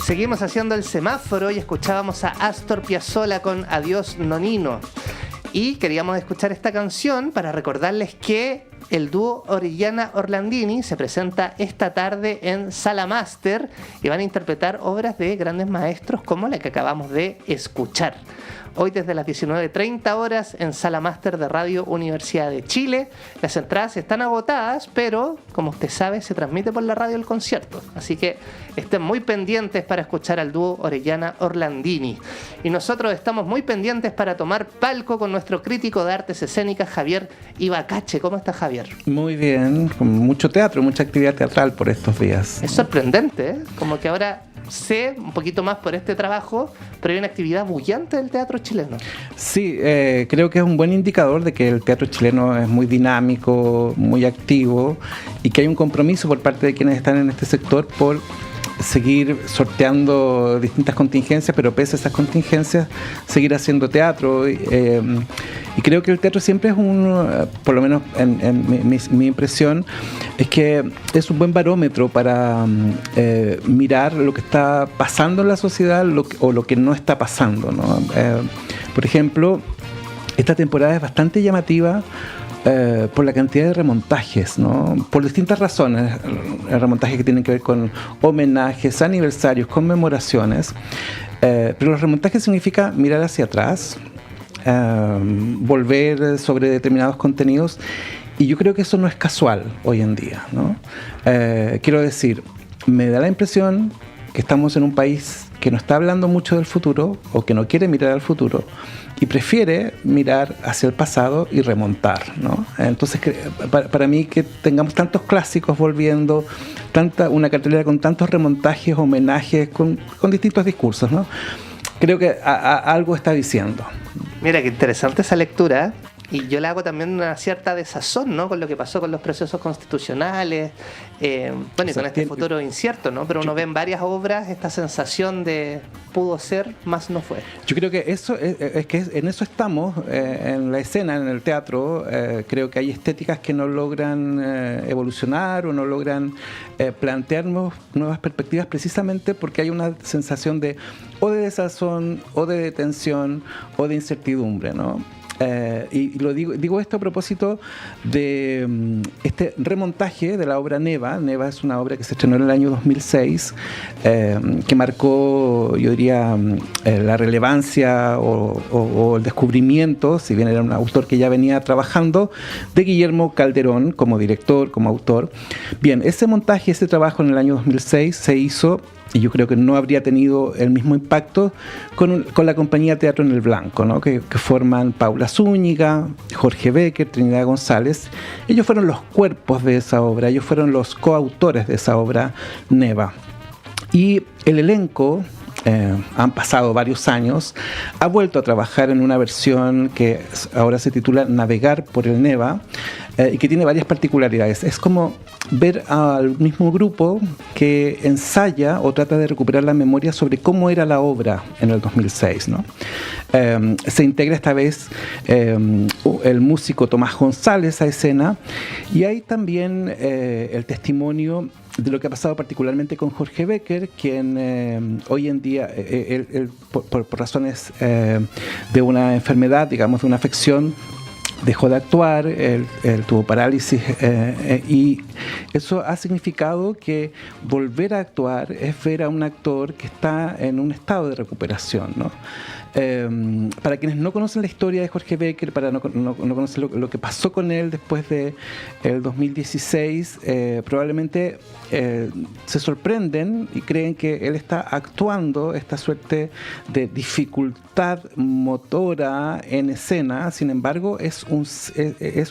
Seguimos haciendo el semáforo y escuchábamos a Astor Piazzolla con Adiós Nonino. Y queríamos escuchar esta canción para recordarles que el dúo Orellana Orlandini se presenta esta tarde en Sala Máster y van a interpretar obras de grandes maestros como la que acabamos de escuchar. Hoy desde las 19:30 horas en Sala Máster de Radio Universidad de Chile. Las entradas están agotadas, pero como usted sabe se transmite por la radio el concierto. Así que estén muy pendientes para escuchar al dúo Orellana Orlandini. Y nosotros estamos muy pendientes para tomar palco con nuestro crítico de artes escénicas, Javier Ibacache. ¿Cómo está, Javier? Muy bien, con mucho teatro, mucha actividad teatral por estos días. Es sorprendente, ¿eh? Como que ahora sé un poquito más por este trabajo, pero hay una actividad bullante del teatro chileno. Sí, creo que es un buen indicador de que el teatro chileno es muy dinámico, muy activo y que hay un compromiso por parte de quienes están en este sector por seguir sorteando distintas contingencias, pero pese a esas contingencias, seguir haciendo teatro. Y creo que el teatro siempre es por lo menos en mi impresión, es que es un buen barómetro para mirar lo que está pasando en la sociedad o lo que no está pasando, ¿no? Por ejemplo, esta temporada es bastante llamativa por la cantidad de remontajes, ¿no? Por distintas razones, remontajes que tienen que ver con homenajes, aniversarios, conmemoraciones, pero los remontajes significa mirar hacia atrás, volver sobre determinados contenidos, y yo creo que eso no es casual hoy en día, ¿no? Quiero decir, me da la impresión que estamos en un país que no está hablando mucho del futuro o que no quiere mirar al futuro y prefiere mirar hacia el pasado y remontar, ¿no? Entonces, para mí que tengamos tantos clásicos volviendo, una cartelera con tantos remontajes, homenajes, con distintos discursos, ¿no? Creo que algo está diciendo. Mira, qué interesante esa lectura. Y yo le hago también una cierta desazón, ¿no? Con lo que pasó con los procesos constitucionales, bueno, y con este futuro incierto, ¿no? Pero uno ve en varias obras esta sensación de pudo ser, más no fue. Yo creo que eso es que en eso estamos, en la escena, en el teatro. Creo que hay estéticas que no logran evolucionar o no logran plantearnos nuevas perspectivas, precisamente porque hay una sensación de desazón, o de detención, o de incertidumbre, ¿no? Y lo digo esto a propósito de este remontaje de la obra Neva. Neva es una obra que se estrenó en el año 2006, que marcó, yo diría, la relevancia o el descubrimiento, si bien era un autor que ya venía trabajando, de Guillermo Calderón como director, como autor. Bien, ese montaje, ese trabajo en el año 2006 se hizo, y yo creo que no habría tenido el mismo impacto con la compañía Teatro en el Blanco, ¿no? que forman Paula Zúñiga, Jorge Becker, Trinidad González. Ellos fueron los cuerpos de esa obra, ellos fueron los coautores de esa obra Neva. Y el elenco, han pasado varios años, ha vuelto a trabajar en una versión que ahora se titula Navegar por el Neva, y que tiene varias particularidades. Es como ver al mismo grupo que ensaya o trata de recuperar la memoria sobre cómo era la obra en el 2006, ¿no? Se integra esta vez el músico Tomás González a escena, y hay también el testimonio de lo que ha pasado particularmente con Jorge Becker, quien hoy en día, él, por razones de una enfermedad, digamos, de una afección, dejó de actuar, él tuvo parálisis, y eso ha significado que volver a actuar es ver a un actor que está en un estado de recuperación, ¿no? Para quienes no conocen la historia de Jorge Becker, para no conocer lo que pasó con él después de el 2016, probablemente se sorprenden y creen que él está actuando esta suerte de dificultad motora en escena. Sin embargo, es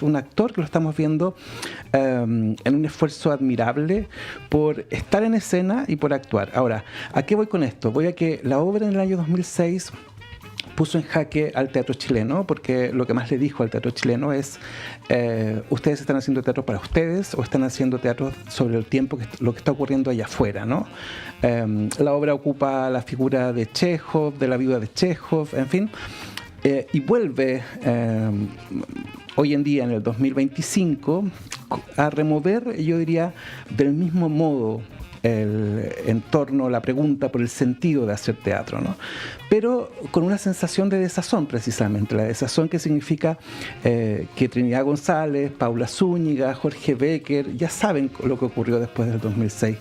un actor que lo estamos viendo en un esfuerzo admirable por estar en escena y por actuar. Ahora, ¿a qué voy con esto? Voy a que la obra en el año 2006 puso en jaque al teatro chileno, porque lo que más le dijo al teatro chileno es ustedes están haciendo teatro para ustedes o están haciendo teatro sobre el tiempo, lo que está ocurriendo allá afuera, ¿no? La obra ocupa la figura de Chekhov, de la viuda de Chekhov, en fin, y vuelve hoy en día, en el 2025, a remover, yo diría, del mismo modo en torno a la pregunta por el sentido de hacer teatro, ¿no? Pero con una sensación de desazón, precisamente, la desazón que significa que Trinidad González, Paula Zúñiga, Jorge Becker, ya saben lo que ocurrió después del 2006.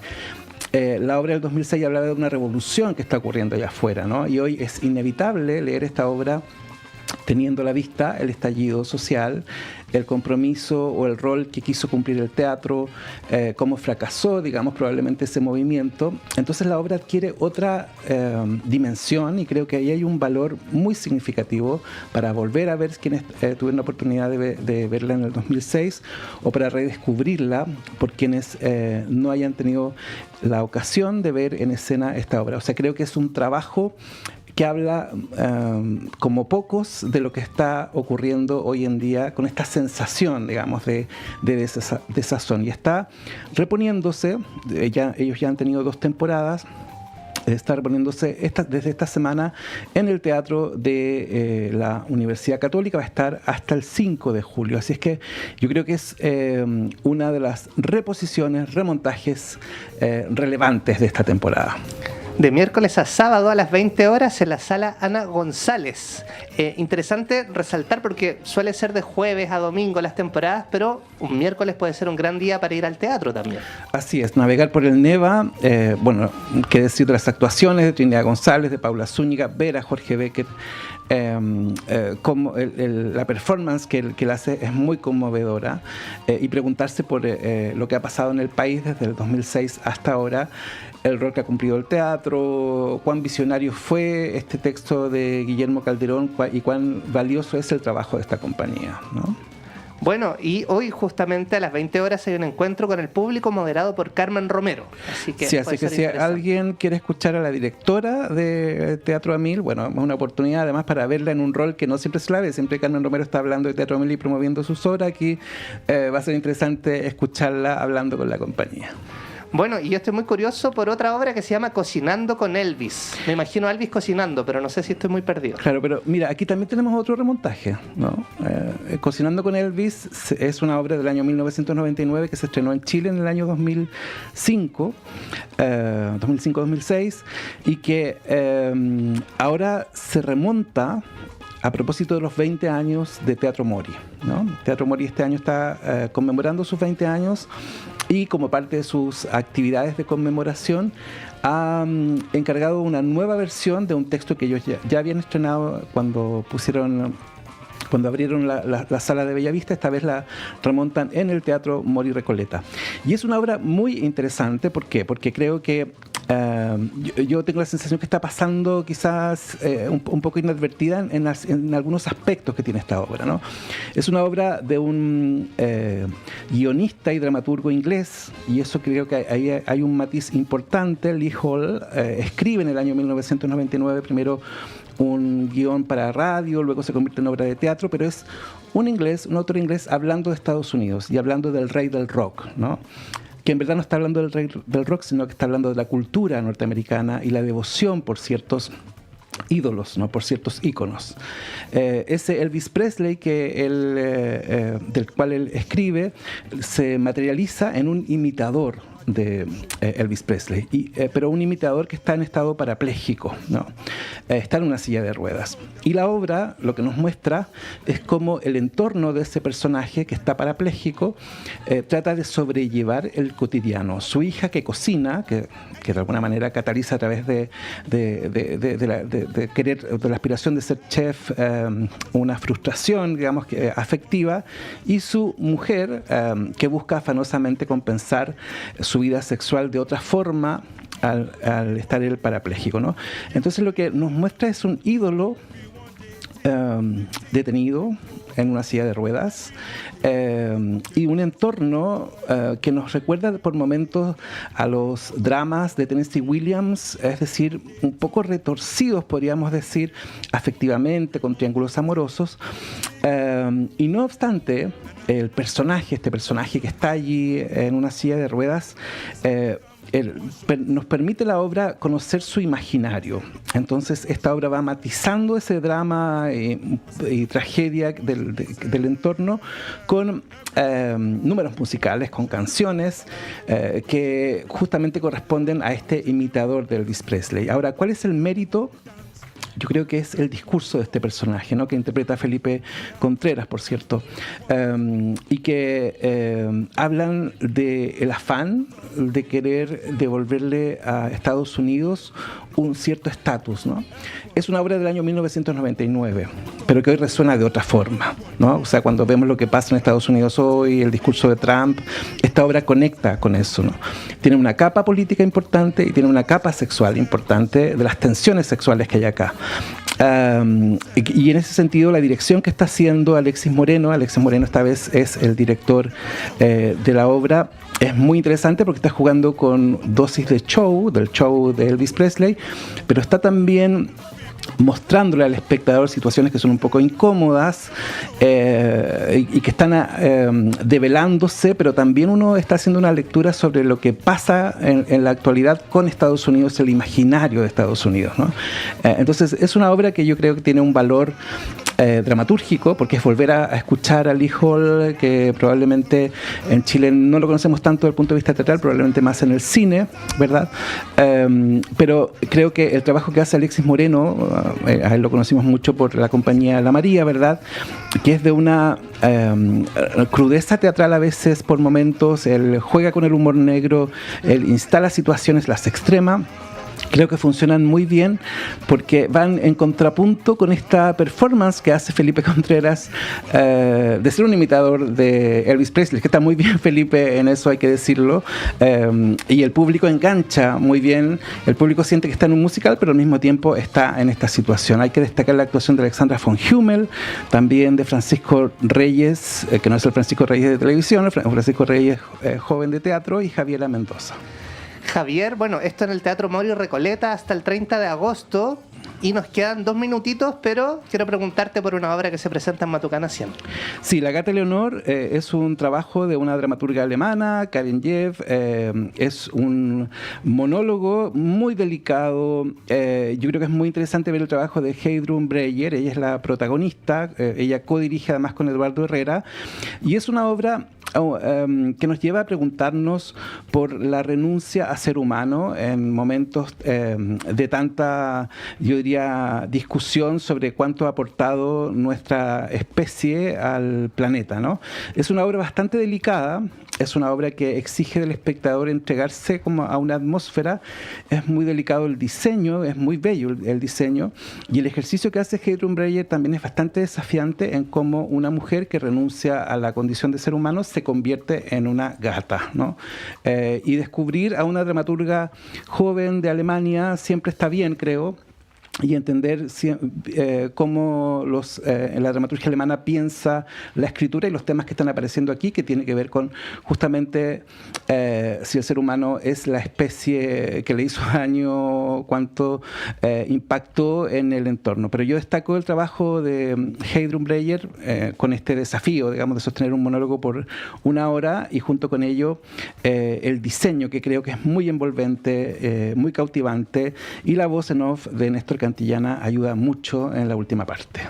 La obra del 2006 hablaba de una revolución que está ocurriendo allá afuera, ¿no? Y hoy es inevitable leer esta obra teniendo a la vista el estallido social, el compromiso o el rol que quiso cumplir el teatro, cómo fracasó, digamos, probablemente ese movimiento. Entonces la obra adquiere otra dimensión, y creo que ahí hay un valor muy significativo para volver a ver quienes tuvieron la oportunidad de verla en el 2006, o para redescubrirla por quienes no hayan tenido la ocasión de ver en escena esta obra. O sea, creo que es un trabajo que habla como pocos de lo que está ocurriendo hoy en día con esta sensación, digamos, de desazón. Y está reponiéndose, ellos ya han tenido 2 temporadas, está reponiéndose desde esta semana en el Teatro de la Universidad Católica. Va a estar hasta el 5 de julio. Así es que yo creo que es una de las reposiciones, remontajes relevantes de esta temporada. De miércoles a sábado a las 20 horas en la sala Ana González. Interesante resaltar, porque suele ser de jueves a domingo las temporadas, pero un miércoles puede ser un gran día para ir al teatro también. Así es, navegar por el Neva, bueno, qué decir de las actuaciones de Trinidad González, de Paula Zúñiga, ver a Jorge Becker. Como la performance que él hace es muy conmovedora, y preguntarse por lo que ha pasado en el país desde el 2006 hasta ahora, el rol que ha cumplido el teatro, cuán visionario fue este texto de Guillermo Calderón y cuán valioso es el trabajo de esta compañía, ¿no? Bueno, y hoy justamente a las 20 horas hay un encuentro con el público moderado por Carmen Romero. Así que, sí, así que si alguien quiere escuchar a la directora de Teatro Amil, bueno, es una oportunidad además para verla en un rol que no siempre se la ve. Siempre Carmen Romero está hablando de Teatro Amil y promoviendo sus obras. Aquí va a ser interesante escucharla hablando con la compañía. Bueno, y yo estoy muy curioso por otra obra que se llama Cocinando con Elvis. Me imagino a Elvis cocinando, pero no sé si estoy muy perdido. Claro, pero mira, aquí también tenemos otro remontaje, ¿no? Cocinando con Elvis es una obra del año 1999 que se estrenó en Chile en el año 2005, 2005-2006, y que ahora se remonta a propósito de los 20 años de Teatro Mori, ¿no? Teatro Mori este año está conmemorando sus 20 años, y como parte de sus actividades de conmemoración ha encargado una nueva versión de un texto que ellos ya habían estrenado cuando abrieron la sala de Bellavista. Esta vez la remontan en el Teatro Mori Recoleta. Y es una obra muy interesante. ¿Por qué? Porque creo que yo tengo la sensación que está pasando quizás un poco inadvertida en algunos aspectos que tiene esta obra, ¿no? Es una obra de un guionista y dramaturgo inglés, y eso creo que ahí hay un matiz importante. Lee Hall escribe en el año 1999 primero un guión para radio, luego se convierte en obra de teatro, pero es un autor inglés hablando de Estados Unidos y hablando del rey del rock, ¿no? Que en verdad no está hablando del rey del rock, sino que está hablando de la cultura norteamericana y la devoción por ciertos ídolos, ¿no? Por ciertos íconos. Ese Elvis Presley del cual él escribe se materializa en un imitador de Elvis Presley, pero un imitador que está en estado parapléjico, ¿no? Está en una silla de ruedas. Y la obra lo que nos muestra es cómo el entorno de ese personaje que está parapléjico trata de sobrellevar el cotidiano. Su hija, que cocina, que de alguna manera cataliza a través de la aspiración de ser chef, una frustración, digamos, afectiva, y su mujer, que busca afanosamente compensar su vida sexual de otra forma al estar él parapléjico, ¿no? Entonces lo que nos muestra es un ídolo detenido en una silla de ruedas, y un entorno que nos recuerda por momentos a los dramas de Tennessee Williams, es decir, un poco retorcidos, podríamos decir, afectivamente, con triángulos amorosos, y no obstante, este personaje que está allí en una silla de ruedas, nos permite la obra conocer su imaginario. Entonces esta obra va matizando ese drama y tragedia del entorno con números musicales, con canciones que justamente corresponden a este imitador de Elvis Presley. Ahora, ¿cuál es el mérito? Yo creo que es el discurso de este personaje, ¿no? Que interpreta Felipe Contreras, por cierto, y que hablan del afán de querer devolverle a Estados Unidos un cierto estatus, ¿no? Es una obra del año 1999, pero que hoy resuena de otra forma, ¿no? O sea, cuando vemos lo que pasa en Estados Unidos hoy, el discurso de Trump, esta obra conecta con eso, ¿no? Tiene una capa política importante y tiene una capa sexual importante de las tensiones sexuales que hay acá. Y en ese sentido la dirección que está haciendo Alexis Moreno esta vez es el director de la obra, es muy interesante porque está jugando con dosis del show de Elvis Presley, pero está también mostrándole al espectador situaciones que son un poco incómodas y que están develándose, pero también uno está haciendo una lectura sobre lo que pasa en la actualidad con Estados Unidos, el imaginario de Estados Unidos, ¿no? Entonces es una obra que yo creo que tiene un valor dramatúrgico, porque es volver a escuchar a Lee Hall, que probablemente en Chile no lo conocemos tanto desde el punto de vista teatral, probablemente más en el cine, ¿verdad? Pero creo que el trabajo que hace Alexis Moreno, a él lo conocimos mucho por la compañía La María, ¿verdad? Que es de una crudeza teatral a veces por momentos, él juega con el humor negro, él instala situaciones, las extrema. Creo que funcionan muy bien porque van en contrapunto con esta performance que hace Felipe Contreras de ser un imitador de Elvis Presley, que está muy bien Felipe en eso, hay que decirlo, y el público engancha muy bien, el público siente que está en un musical, pero al mismo tiempo está en esta situación. Hay que destacar la actuación de Alexandra von Hummel, también de Francisco Reyes, que no es el Francisco Reyes de televisión, Francisco Reyes joven de teatro, y Javiera Mendoza. Javier, bueno, esto en el Teatro Morio Recoleta hasta el 30 de agosto y nos quedan 2 minutitos, pero quiero preguntarte por una obra que se presenta en Matucana 100. Sí, La Gata Leonor es un trabajo de una dramaturga alemana, Karin Jeff, es un monólogo muy delicado. Yo creo que es muy interesante ver el trabajo de Heidrun Breyer, ella es la protagonista, ella codirige además con Eduardo Herrera, y es una obra que nos lleva a preguntarnos por la renuncia a ser humano en momentos de tanta, yo diría, discusión sobre cuánto ha aportado nuestra especie al planeta, ¿no? Es una obra bastante delicada, es una obra que exige del espectador entregarse como a una atmósfera, es muy delicado el diseño, es muy bello el diseño, y el ejercicio que hace Heidrun Breyer también es bastante desafiante en cómo una mujer que renuncia a la condición de ser humano se convierte en una gata, ¿no? Y descubrir a una dramaturga joven de Alemania siempre está bien, creo, y entender cómo la dramaturgia alemana piensa la escritura y los temas que están apareciendo aquí, que tiene que ver con justamente si el ser humano es la especie que le hizo daño, cuánto impactó en el entorno. Pero yo destaco el trabajo de Heidrun Breyer con este desafío, digamos, de sostener un monólogo por 1 hora, y junto con ello el diseño, que creo que es muy envolvente, muy cautivante, y la voz en off de Néstor Cantillana ayuda mucho en la última parte.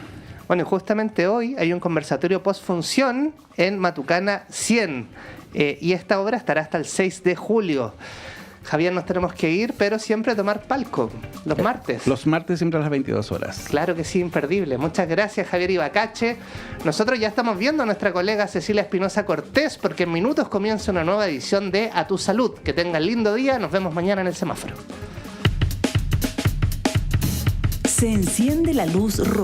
Bueno, y justamente hoy hay un conversatorio postfunción en Matucana 100 y esta obra estará hasta el 6 de julio. Javier, nos tenemos que ir, pero siempre a tomar palco, los martes. Los martes siempre a las 22 horas. Claro que sí, imperdible. Muchas gracias, Javier Ibacache. Nosotros ya estamos viendo a nuestra colega Cecilia Espinosa Cortés, porque en minutos comienza una nueva edición de A Tu Salud. Que tengan lindo día, nos vemos mañana en el semáforo. Se enciende la luz roja.